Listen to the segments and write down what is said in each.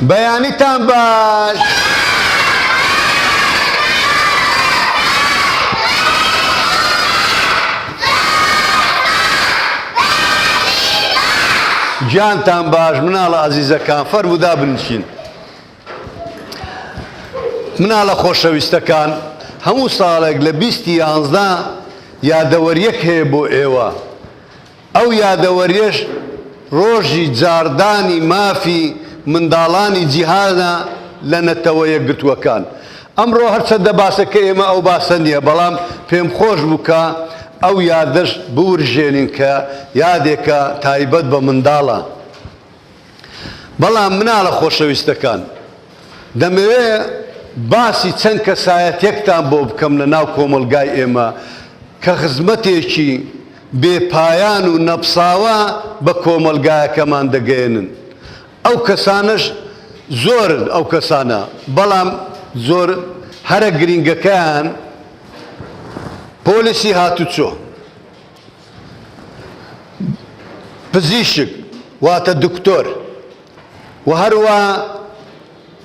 بەیانیتان باش. گیانتان باش مناڵە عەزیزەکان فەرموودا بنشین. مناڵە خۆشەویستەکان هەموو ساڵێک لە 2011 یادەوەریەک هەیە بۆ ئێوە. ئەو یادەوەریەش ڕۆژی جاردانی مافی منداڵانی جیهانە لە نەتەوە یەکگرتووەکان. ئەمڕۆ هەرچەندە باسەکە ئێمە ئەو باسە نییە، بەڵام پێم خۆش بووکە ئەو یادەش بورژێنین کە یادێکە تایبەت بە منداڵە. بەڵام مناڵە خۆشەویستەکان دەمەوێت باسی چەند کەسایەتێکتان بۆ بکەم لە ناو کۆمەلگای ئێمە کە خزمەتێکی بێپایان و نەپساوە بە کۆمەلگایەکەمان دەگەێنن. ئەو کەسانش زۆرن ئەو کەسانە، بەڵام زۆر هەرە گرینگەکەیان پۆلیسی هاتوچۆ، پزیشک واتە دکتۆر و هەروە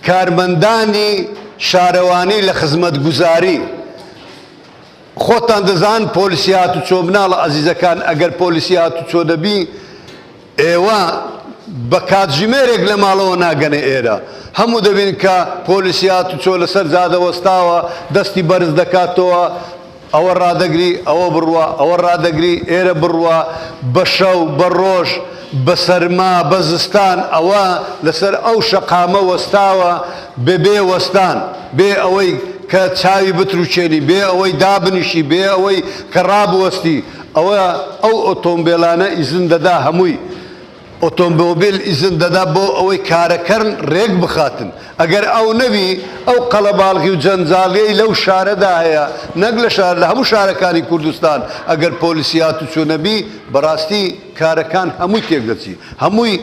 کارمەندانی شارەوانی لە خزمەتگوزاری. خۆتان دەزان پۆلیسی هاتوچۆ مناڵە عەزیزەکان ئەگەر پۆلیسی هاتوچۆ دەبی ئێوە بە کاتژمێرێک لە ماڵەوە ناگەنێ ئێرە. هەموو دەبین کە پۆلیسی هاتوچۆ لەسەر جادە وەستاوە دەستی بەرز دەکاتەوە، ئەوە ڕادەگری ئەوە بڕوە، ئەوە ڕادەگری ئێرە بڕوە، بە شەو بە ڕۆژ بە سەرما بە زستان ئەوە لەسەر ئەو شەقامە وەستاوە بێ وەستان، بێ ئەوەی کە چاوی بتروچێنی، بێ ئەوەی دابنیشی، بێ ئەوەی کە ڕابوەستی. ئەوە ئەو ئۆتۆمبیلانە ئیزن دەدا، هەمووی ئۆتۆمبیل ئیزن دەدا بۆ ئەوەی کارەکەرن ڕێک بخاتن. ئەگەر ئەو نەبی ئەو قەڵەباڵغی و جەنجاڵیەی لەو شارەدا هەیە، نەک لە شار لە هەموو شارەکانی کوردستان ئەگەر پۆلیسی هاتوچۆ نەبی بەڕاستی کارەکان هەمووی تێک دەچی، هەمووی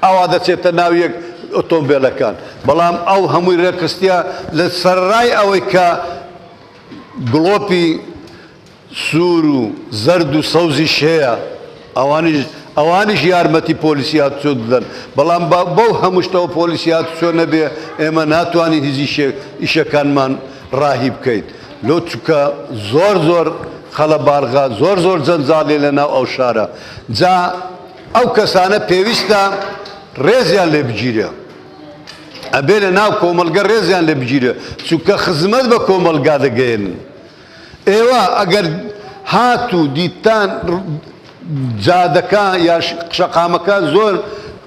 ئەوا دەچێتە ناو یەک ئۆتۆمبیلەکان. بەڵام ئەو هەمووی ڕێکخستیە لە سەرڕای ئەوەی کە گڵۆپی سوور و زەرد و سەوزی شەیە ئەوانیش یارمەتی پۆلیسی هاتوچۆ دەدەن. بەڵام بەو هەمووشتەوە پۆلیسی هاتوچۆ نەبێ ئێمە ناتوانین هیچ ئیشەکانمان ڕاهی بکەیت. لۆ چونکە زۆر خەڵەباڵغا زۆر جەنجاڵێ لە ناو ئەو شارە. جا ئەو کەسانە پێویستە ڕێزیان لێ بگیرێ، ئەبێ لە ناو کۆمەلگە ڕێزیان لێ بگیرێ، چونکە خزمەت بە کۆمەلگا دەگەێنن. ئێوە ئەگەر هات و دیتان جادەکە یا شەقامەکە زۆر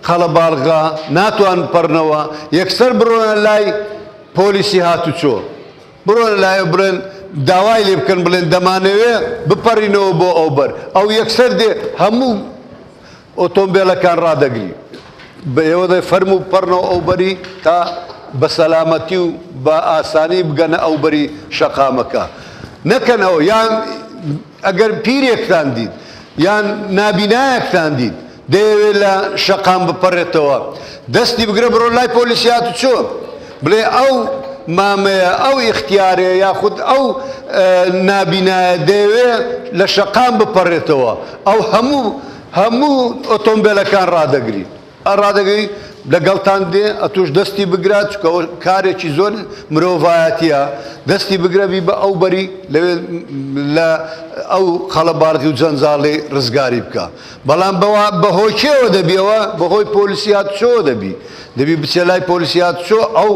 قەڵەباڵغا ناتوان پەڕنەوە، یەکسەر بڕۆنە لای پۆلیسی هاتوچۆ، بڕۆنە لایە بڵێن داوای لێ بکەن، بڵێن دەمانەوێ بپەڕینەوە بۆ ئەو بەر. ئەو یەکسەر دێ هەموو ئۆتۆمبیلەکان ڕادەگری، بە ئێوە دەی فەرموو پەڕنەوە ئەو بەری تا بە سەلامەتی و بە ئاسانی بگەنە ئەو بەری شەقامەکە. نەکەنەوە یان ئەگەر پیرێکتان دیت یان نابینایەکتان دیت دەیەوێت لە شەقام بپەڕێتەوە، دەستی بگرە بڕۆ لای پۆلیسی هاتوچۆ، بڵێ ئەو مامەیە ئەو ئیختیارەیە یاخود ئەو نابینایە دەیەوێت لە شەقام بپەڕێتەوە. ئەو هەموو ئۆتۆمبیلەکان ڕادەگری لەگەڵتان دێ، ئەتوش دەستی بگرات چکە کارێکی زۆر مرۆڤایەتیە، دەستی بگرەبی بە ئەو بەری لە ئەو خەڵەباڵغی و جەنجاڵی ڕزگاری بکە. بەڵام بەهۆی کێوە دەبیەوە؟ بەهۆی پۆلیسی هاتوچۆ دەبی بچێ لای پۆلیسی هاتوچۆ، ئەو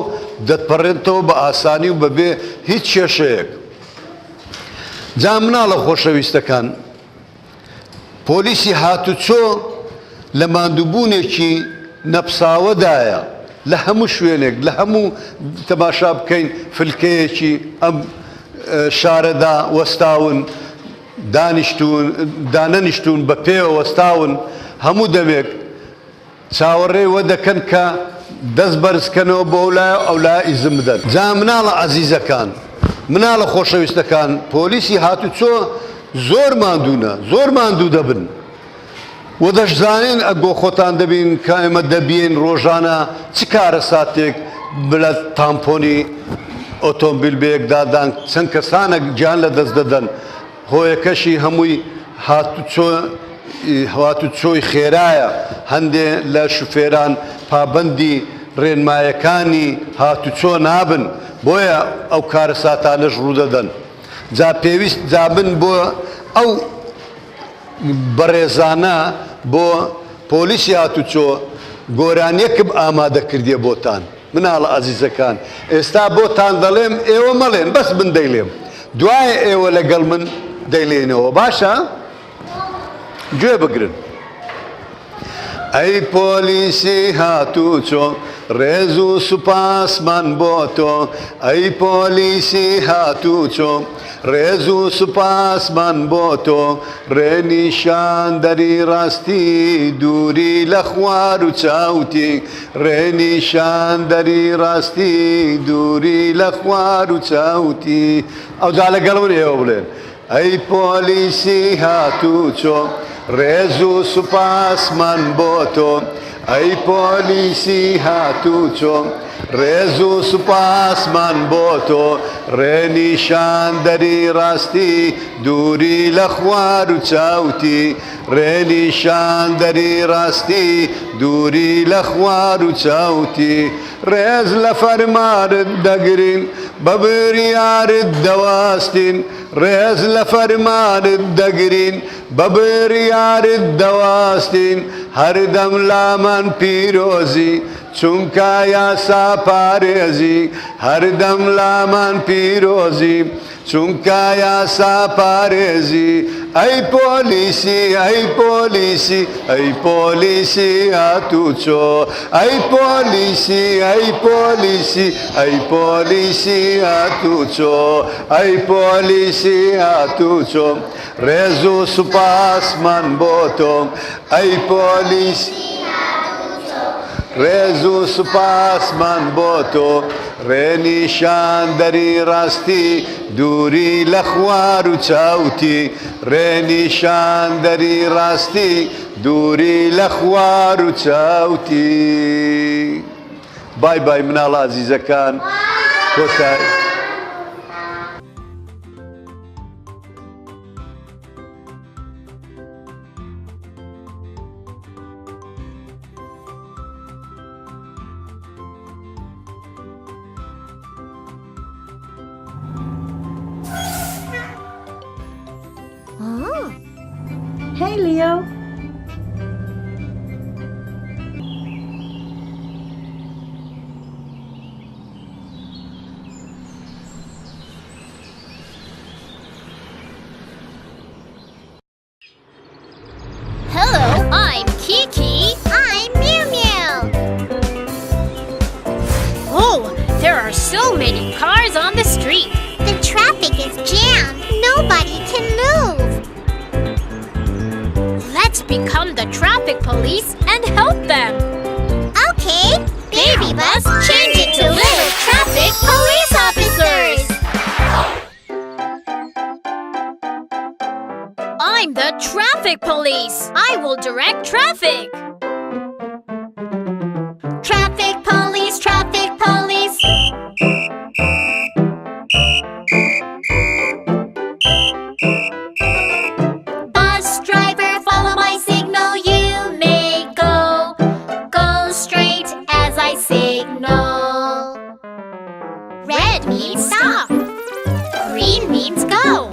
دەتپەڕێنەوە بە ئاسانی و بەبێ هیچ کێشەیەک. جا مناڵە خۆشەویستەکان پۆلیسی هاتوچۆ لە ماندووبوونێکی نەپساوەدایە، لە هەموو شوێنێک لە هەموو تەماشا بکەین فلکەیەکی ئەم شارەدا وەستاون، دانەنیشتون بە پێوە وەستاون، هەموو دەمێک چاوەڕێ وە دەکەن کە دەست بەرزکەنەوە بۆ ئەو لای ئیزم بدەن. جا مناڵە عەزیزەکان مناڵە خۆشەویستەکان پۆلیسی هاتوچۆ زۆر ماندوو دەبن و دەشزانین ئەگۆ خۆتان دەبین کە ئێمە دەبین ڕۆژانە چ کارە ساتێک بلە تامپۆنی ئۆتۆمبیل بەیەکدادان چەند کەسانە گیان لە دەست دەدەن. هۆیەکەشی هەمووی هاتوچۆی خێرایە، هەندێ لە شوفێران پابەندی ڕێنمایەکانی هاتوچۆ نابن بۆیە ئەو کارە ساتانەش ڕوودەدەن جا پێویست جابن بۆ ئەو بەڕێزانە بۆ پۆلیسی هاتوچۆ گۆرانیەکم ئامادە کردیە بۆتان مناڵە ئازیزەکان ئێستا بۆتان دەڵێم ئێوە مەڵێن بەس من دەیڵێم دوایە ئێوە لەگەڵ من دەیڵێنەوە باشە؟ گوێ بگرن ئەی پۆلیسی هاتوچۆ ڕێز و سوپاسمان بۆ تۆ ئەی پۆلیسی هاتوچۆ ڕێز و سوپاسمان بۆ تۆ ڕێنیشاندەری ڕاستی دووری لە خوار و چاوتی ڕێنیشاندەری ڕاستی دووری لە خوار و چاوتی ئەوجا لەگەڵ من ئێوە بڵێن ئەی پۆلیسی هاتوچۆ ڕێز و سوپاسمان بۆ تۆ ئەی پۆلیسی هاتوچۆ ڕێز و سوپاسمان بۆ تۆ ڕێنیشاندەری ڕاستی دووری لە خوار و چاوتی ڕێنیشاندەری ڕاستی دووری لە خوار و چاوتی ڕێز لە فەرمانت دەگرین بە بڕیارت دەواستین ڕێز لە فەرمانت دەگرین بە بڕیارت دەواستین هەردەم لامان پیرۆزی چونکە یاسا پارێزی هەردەم لامان پیرۆزی چونکە یاسا پارێزی ئەی پۆلیسی ئەی پۆلیسی ئەی پۆلیسی هاتوچۆ ئەی پۆلیسی ئەی پۆلیسی ئەی پۆلیسی هاتوچۆ ئەی پۆلیسی هاتوچۆ ڕێز و سوپاسمان بۆ تۆ ئەی پۆلیسی ڕێز و سوپاسمان بۆ تۆ ڕێنیشاندەری ڕاستی دووری لە خوار و چاوتی ڕێنیشاندەری ڕاستی دووری لە خوار و چاوتی بای بای مناڵە ئازیزەکان کۆتایی Hey, Leo. Hello, I'm Kiki. I'm Meow Meow. Oh, there are so many cars on the street. The traffic is jammed. Nobody can move. Let's become the traffic police and help them. Okay, Baby Bus, change it to little traffic police officers. I'm the traffic police. I will direct traffic. Traffic police, traffic police. Bus driver, follow my signal. You may go straight as I signal. Red means stop. Green means go.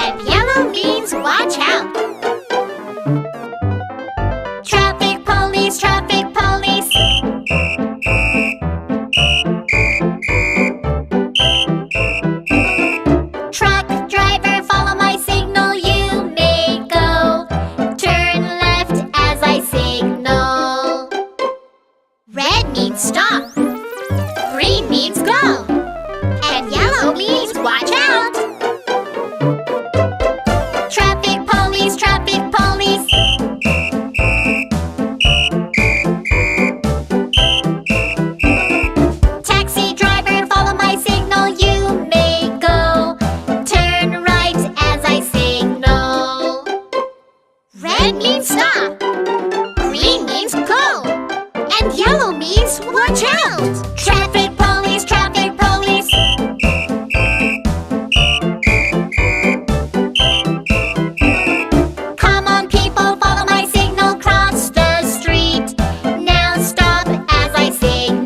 And yellow means watch out. Traffic police, traffic police. Truck driver, follow my signal. You may go. Turn left as I signal. Red means stop. Green means go. And yellow means watch out. Traffic police, traffic police. Taxi driver, follow my signal. You may go. Turn right as I signal. Red means stop. Green means go. And yellow means watch out. Traffic police, traffic police. Come on, people, follow my signal. Cross the street. Now stop as I signal.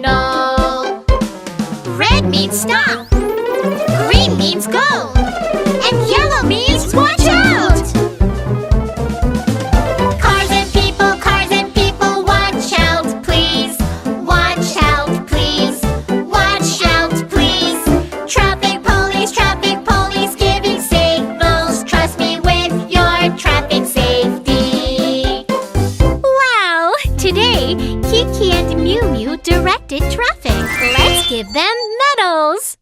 give them medals.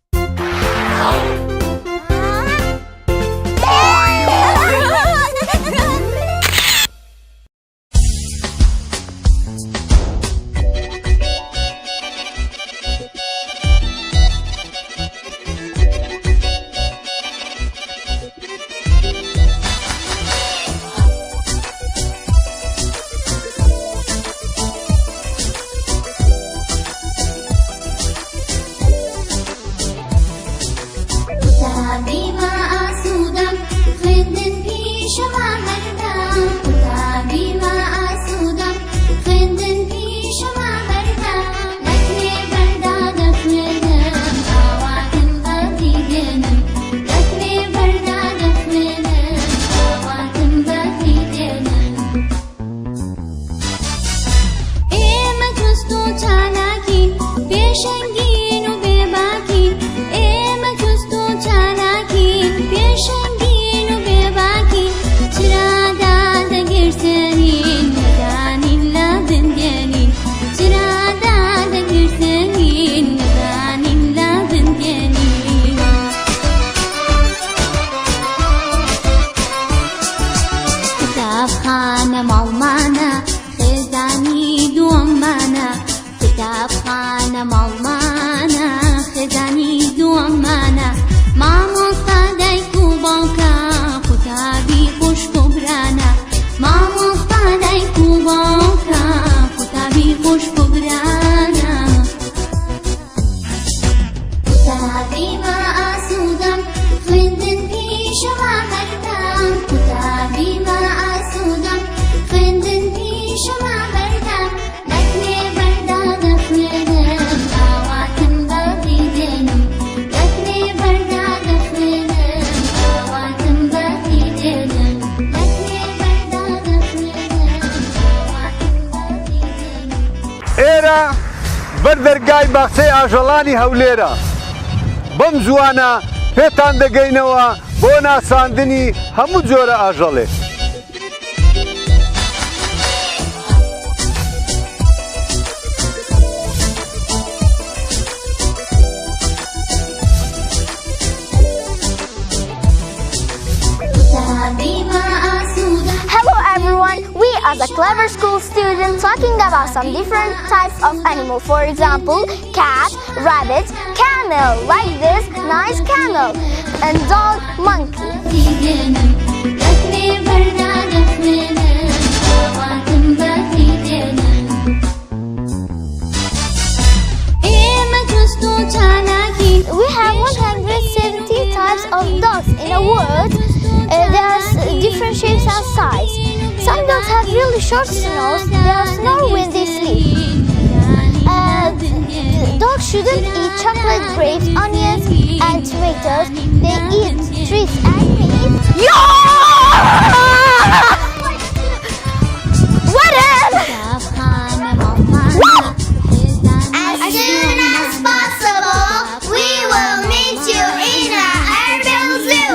بەردەرگای باخچەی ئاژەڵانی هەولێرە بەم زوانە پێتان دەگەینەوە بۆ ناساندنی هەموو جۆرە ئاژەڵێک. Hello everyone, we are the Clever School students talking about some different types of animals. For example, cat, rabbit, camel, like this nice camel, and dog, monkey. We have 170 types of dogs in the world. There are different shapes and size. Some dogs have really short snows. They snore when they sleep. Dogs shouldn't eat chocolate, grapes, onions, and tomatoes. They eat treats and meat. What else? As soon as possible, we will meet you in our urban zoo.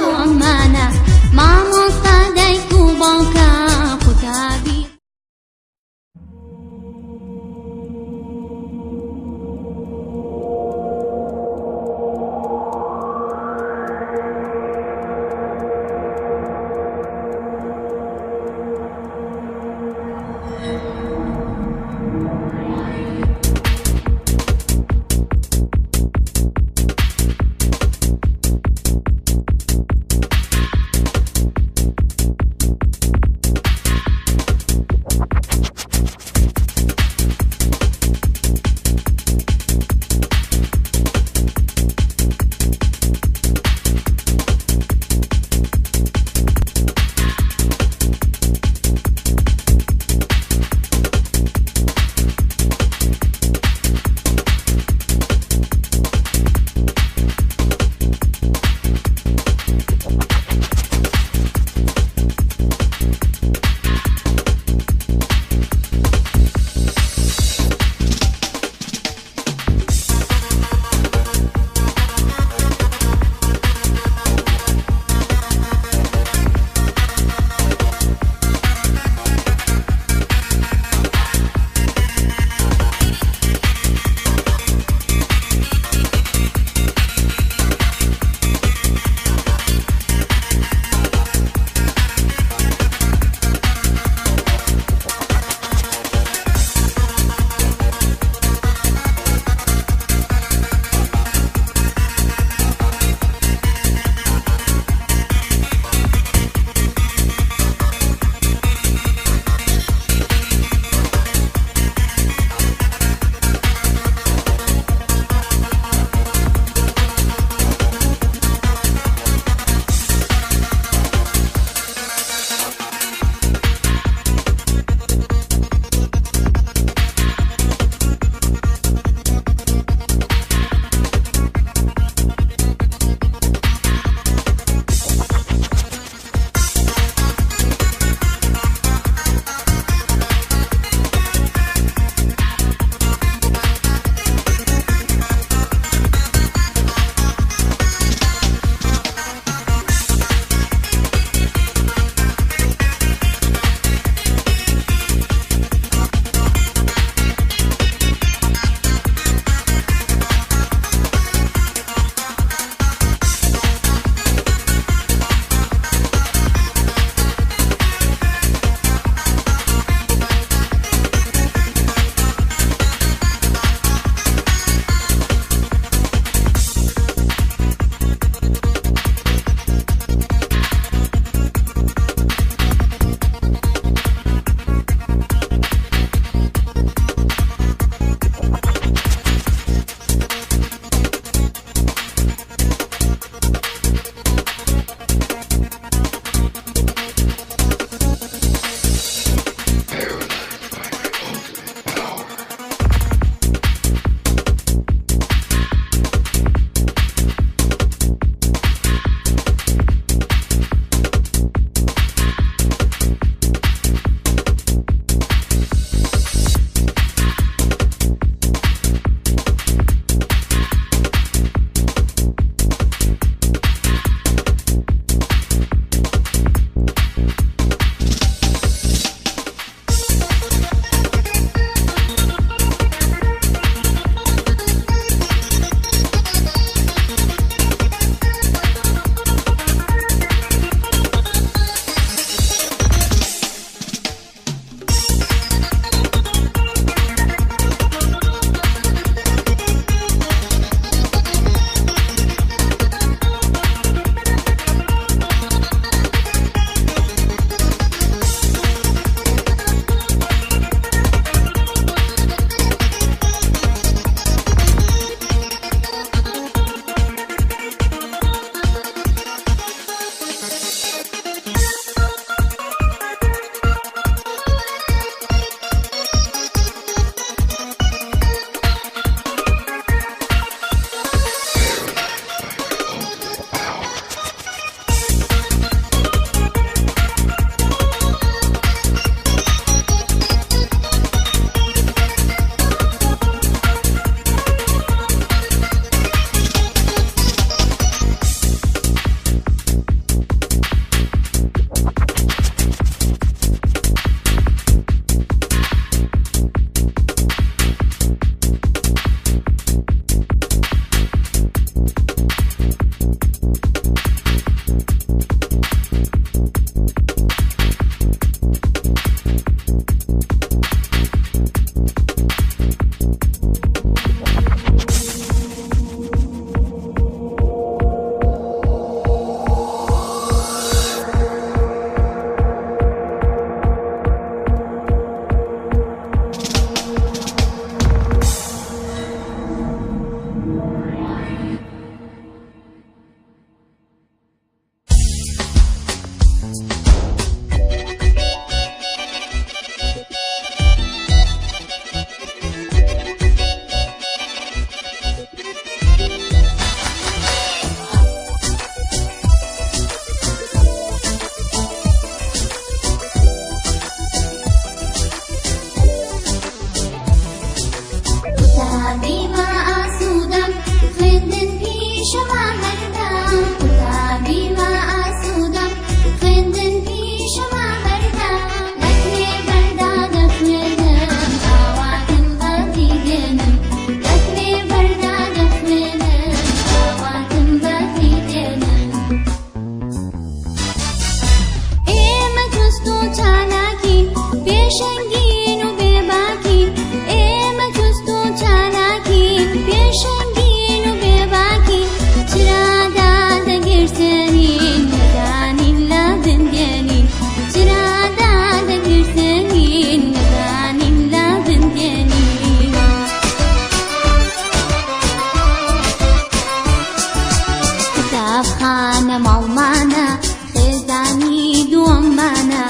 ماڵمانە خێزانی دووەممانە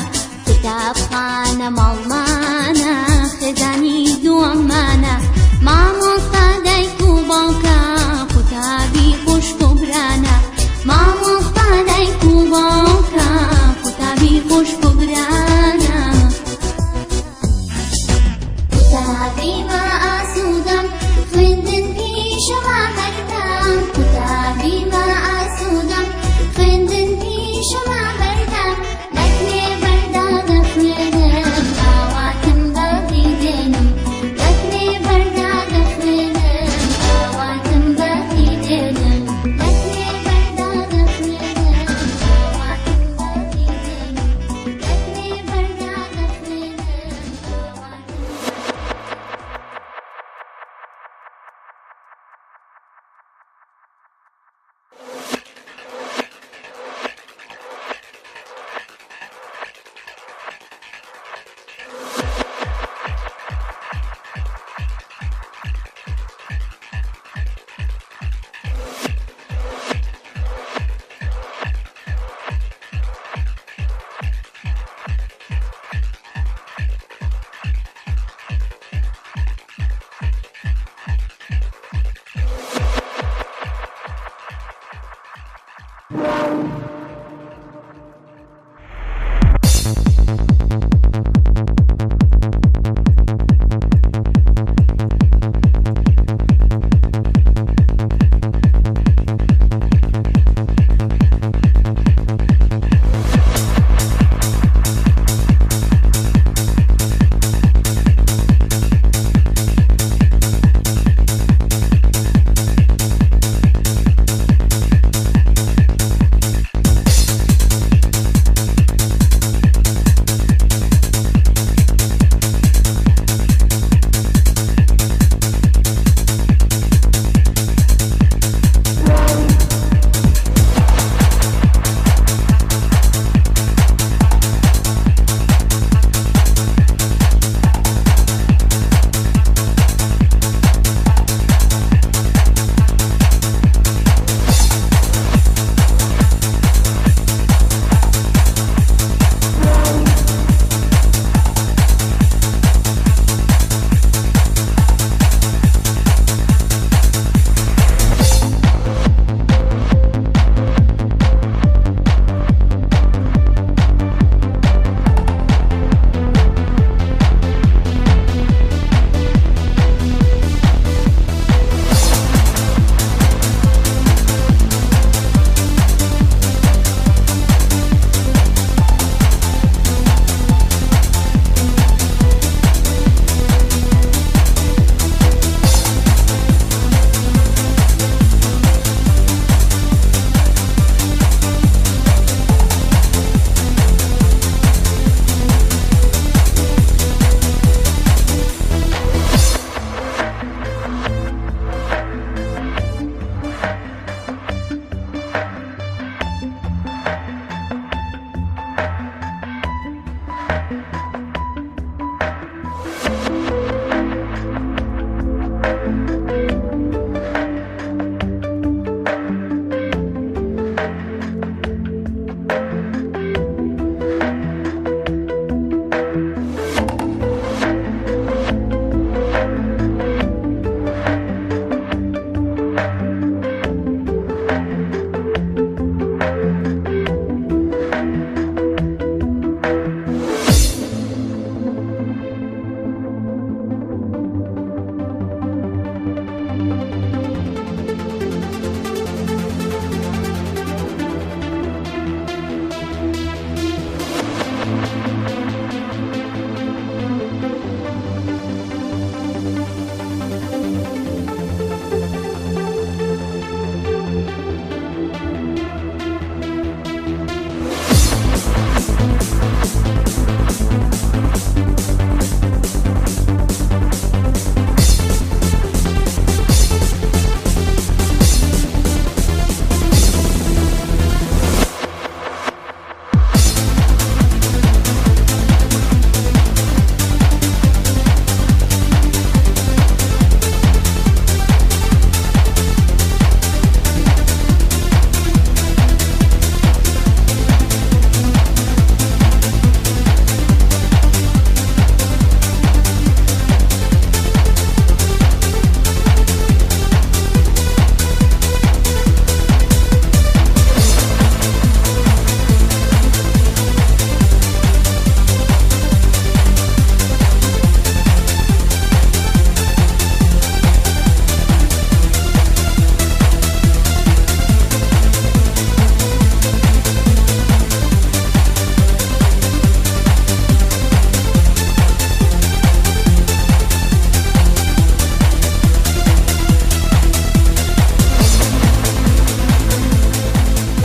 کتابخانە ماڵمانە خێزانی دووەممانە مامۆستا دایک و باوکە قوتابی خوشک و برانە مامۆستا دایک و باوکە قوتابی خوشک و برانە قوتابی بە ئاسوودەم خوێندن پیشەوە هەردەم قوتابی بە ئاسوودەم خوێندن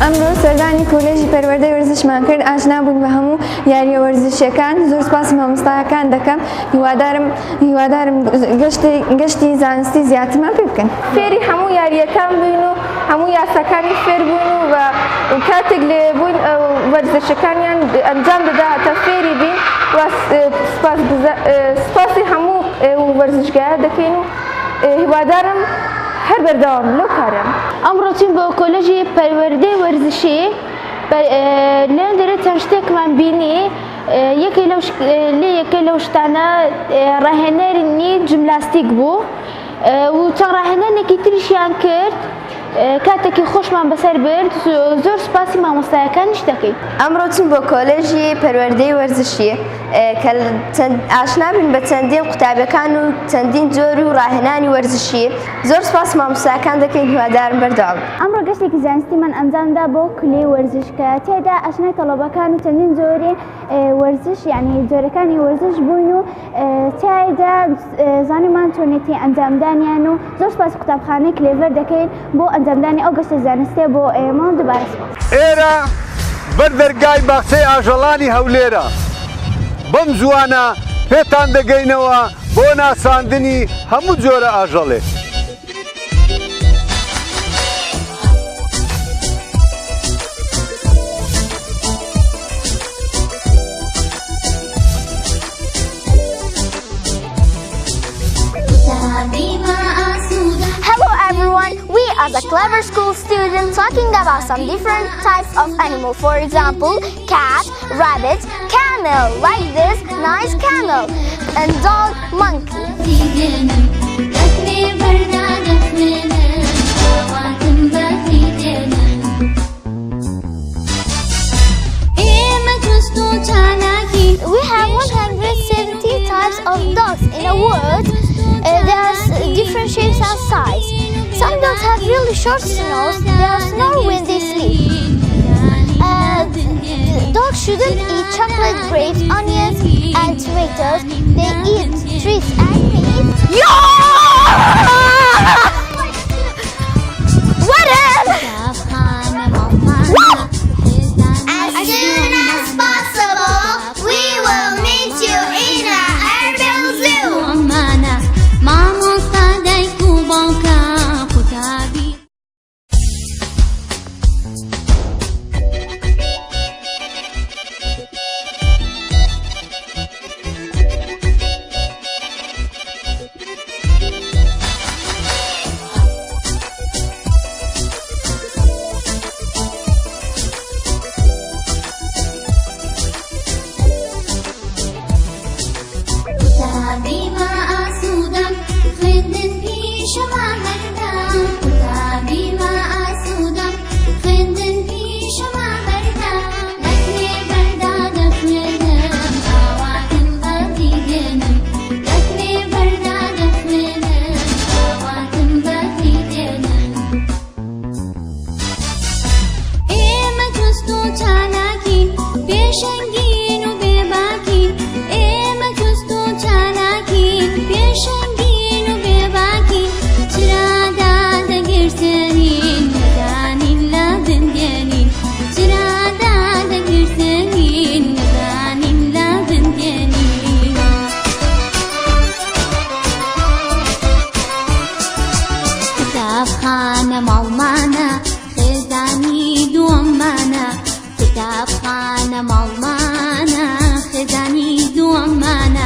ئەمڕۆ سەردانی کۆلێژی پەروەردەی وەرزشمان کرد ئاشنا بوون بە هەموو یاریە وەرزشیەکان زۆر سپاس مامۆستایەکان دەکەم هیوادارم گەشتی زانستی زیاترمان پێ بکەن فێری هەموو یاریەکان بووین و هەموو یاساکانی فێر بوون و کاتێک لێ بووین وەرزشەکانیان ئەنجام دەدا تا فێری بین سپاسی هەموو وەرزشگایە دەکەین و هیوادارم هەر بەردەوام لەو کارە ئەمڕۆ چین بۆ کۆلێژی پەروەردەی وەرزشی لێن دەرێت چەند شتێکمان بینی یەکێ لەو شتانە ڕاهێنەری جیمناستیک بوو و چەند ڕاهێنانێکی تریشیان کرد کاتێکی خۆشمان بەسەر برد زۆر سپاسی مامۆستایەکانیش دەکەین ئەمڕۆ چین بۆ کۆلێژی پەروەردەی وەرزشی کە ئاشنا بین بە چەندین قوتابیەکان و چەندین جۆر و ڕاهێنانی وەرزشی زۆر سپاس مامۆستایەکان دەکەین هیوادارم بەردەوام ئەمڕۆ گەشتێکی زانستیمان ئەنجامدا بۆ کولێ وەرزشکە تێدا ئاشنای تەڵەبەکان و چەندین جۆری وەرزش یعنی جۆرەکانی وەرزش بوون و تایدا زانیمان چۆنێتی ئەنجامدانیان و زۆر سپاس قوتابخانەی کلێڤەر دەکەین بۆ ئەنجامدانی ئەو گەشتە زانستیە بۆ ئێمە دووبارە سپاس ئێرە بەر دەرگای باخچەی ئاژەڵانی هەولێرە بەم زوانە پێتان دەگەینەوە بۆ ناساندنی هەموو جۆرە ئاژەڵێ Hello everyone, we are the Clever School students talking about some different types of animal. For example, cat, rabbit, camel, like this nice camel, and dog, monkey. We have 170 types of dogs in the world. There are different shapes and size. Some dogs have really short snows. They snore when they sleep. Dogs shouldn't eat chocolate, grapes, onions, and tomatoes. They eat trees and meat. What else? As soon as possible, we will meet you in our urban zoo. خانە ماڵمانە خێزانی دووەممانە کتابخانە ماڵمانە خێزانی دووەممانە